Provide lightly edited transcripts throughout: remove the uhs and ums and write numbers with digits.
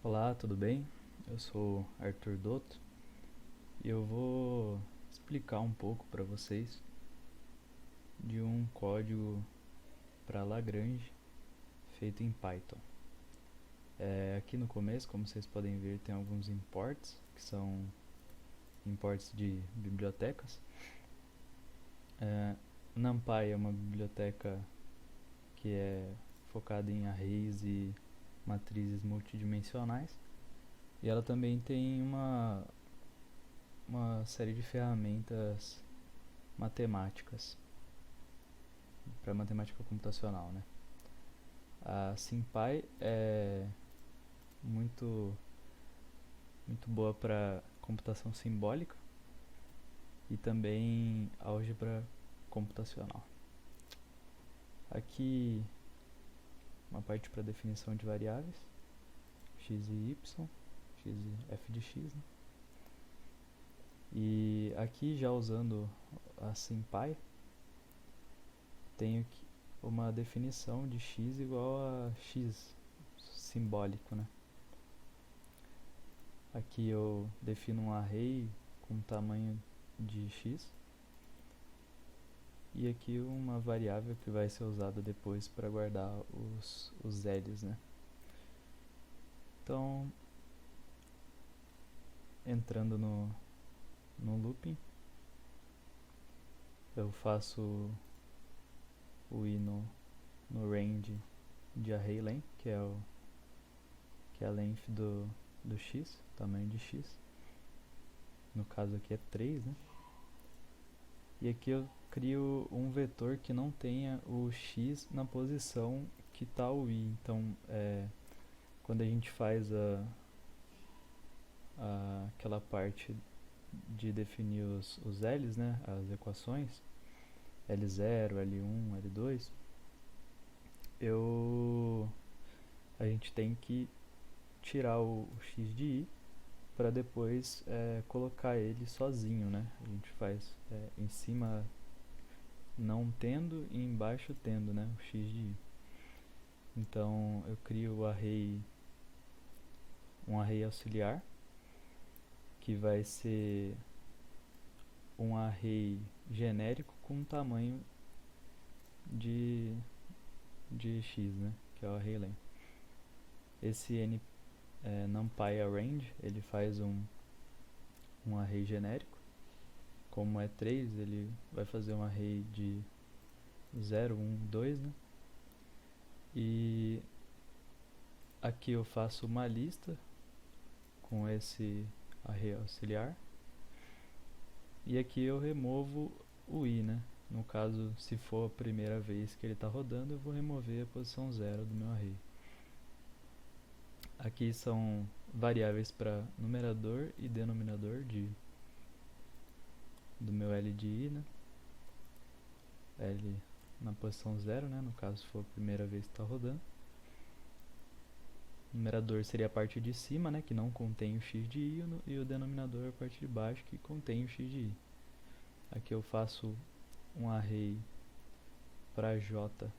Olá, tudo bem? Eu sou Arthur Dotto e eu vou explicar um pouco para vocês de um código para Lagrange feito em Python. Aqui no começo, como vocês podem ver, tem alguns imports, que são imports de bibliotecas. NumPy é uma biblioteca que é focada em arrays e matrizes multidimensionais. E ela também tem uma série de ferramentas matemáticas para matemática computacional, né? A SymPy é muito muito boa para computação simbólica e também álgebra computacional. Aqui uma parte para definição de variáveis x e y, x e f de x, né? E aqui já usando a SymPy tenho uma definição de x igual a x simbólico, né? Aqui eu defino um array com tamanho de x e aqui uma variável que vai ser usada depois para guardar os L's, né? Então, entrando no looping, eu faço o i no range de array length, que é a length do x, tamanho de x. No caso aqui é 3, né? E aqui eu crio um vetor que não tenha o x na posição que está o i. Então, quando a gente faz aquela parte de definir os L's, né, as equações, L0, L1, L2, a gente tem que tirar o x de i para depois colocar ele sozinho, né? A gente faz em cima não tendo e embaixo tendo, né, o x de i. Então eu crio um array auxiliar que vai ser um array genérico com tamanho de x, né, que é o array len. Esse NumPy arrange ele faz um array genérico. Como é 3, ele vai fazer um array de 0, 1, 2, né? E aqui eu faço uma lista com esse array auxiliar. E aqui eu removo o i, né? No caso, se for a primeira vez que ele está rodando, eu vou remover a posição 0 do meu array. Aqui são variáveis para numerador e denominador do meu L de i, né? L na posição 0, né? No caso, se for a primeira vez que está rodando. O numerador seria a parte de cima, né, que não contém o x de i, e o denominador a parte de baixo, que contém o x de i. Aqui eu faço um array para j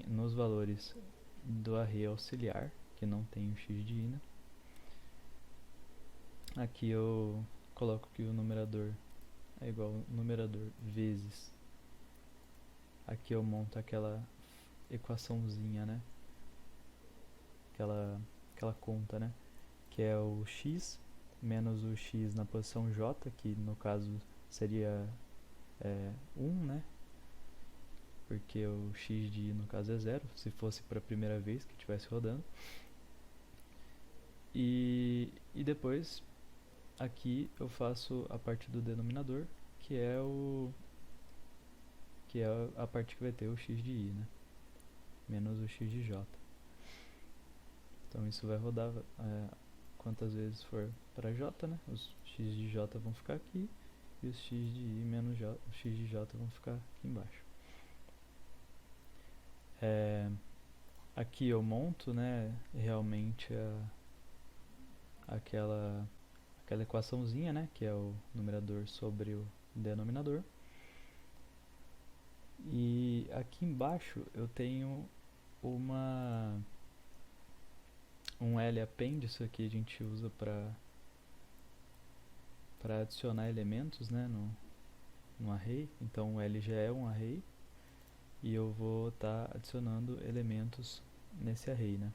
nos valores do array auxiliar, que não tem o x de i, né? Aqui eu coloco que o numerador é igual ao numerador vezes. Aqui eu monto aquela equaçãozinha, né? Aquela conta, né? Que é o x menos o x na posição j, que no caso seria 1, né? Porque o x de i no caso é 0, se fosse para a primeira vez que estivesse rodando. E depois aqui eu faço a parte do denominador, que é a parte que vai ter o x de i, né? Menos o x de j. Então isso vai rodar quantas vezes for para j, né? Os x de j vão ficar aqui e os x de i menos o x de j vão ficar aqui embaixo. Aqui eu monto, né, realmente aquela equaçãozinha, né, que é o numerador sobre o denominador. E aqui embaixo eu tenho uma um lappend, isso aqui a gente usa para adicionar elementos, né, no array. Então o L já é um array e eu vou estar adicionando elementos nesse array, né?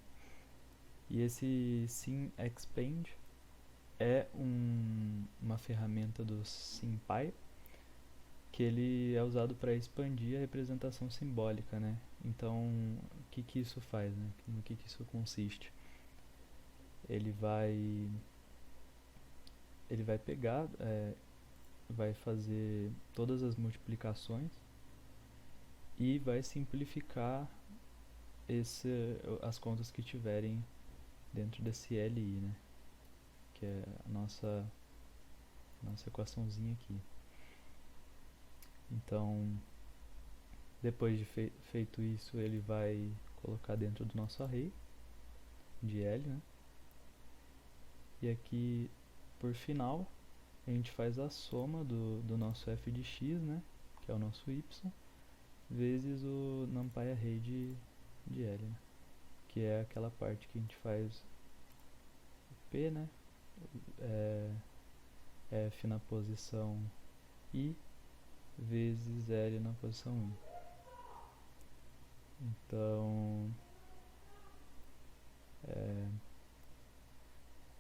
E esse SymExpand é uma ferramenta do SymPy que ele é usado para expandir a representação simbólica, né? Então, o que isso faz, né? No que isso consiste? Ele vai pegar, vai fazer todas as multiplicações e vai simplificar as contas que tiverem dentro desse LI, né? Que é a nossa equaçãozinha aqui. Então, depois de feito isso, ele vai colocar dentro do nosso array de L, né? E aqui, por final, a gente faz a soma do nosso f de x, né? Que é o nosso y, vezes o numpy array de L, né? Que é aquela parte que a gente faz P, né? F na posição I vezes L na posição I. Então,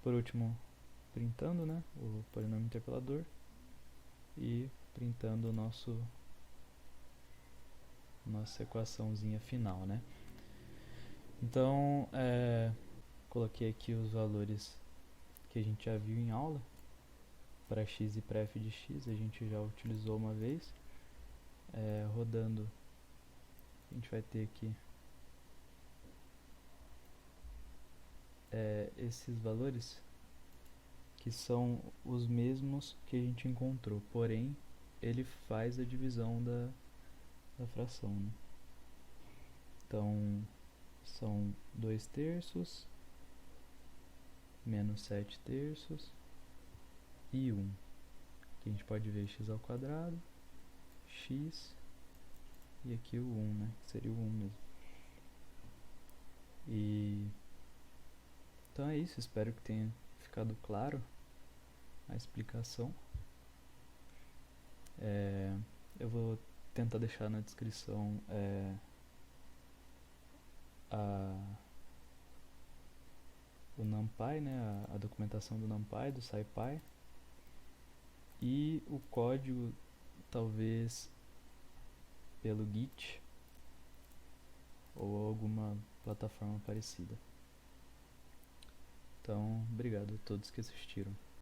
por último, printando, né, o polinômio interpolador e printando nossa equaçãozinha final, né? Então, coloquei aqui os valores que a gente já viu em aula. Para x e para f de x a gente já utilizou uma vez. Rodando, a gente vai ter aqui esses valores que são os mesmos que a gente encontrou, porém ele faz a divisão da fração, né? Então são 2 terços menos 7 terços e 1. Aqui a gente pode ver x ao quadrado, x e aqui o 1, né? Que seria o 1 mesmo. Então é isso, espero que tenha ficado claro a explicação. Eu vou tentar deixar na descrição o NumPy, né, a documentação do NumPy, do SciPy, e o código talvez pelo Git ou alguma plataforma parecida. Então, obrigado a todos que assistiram.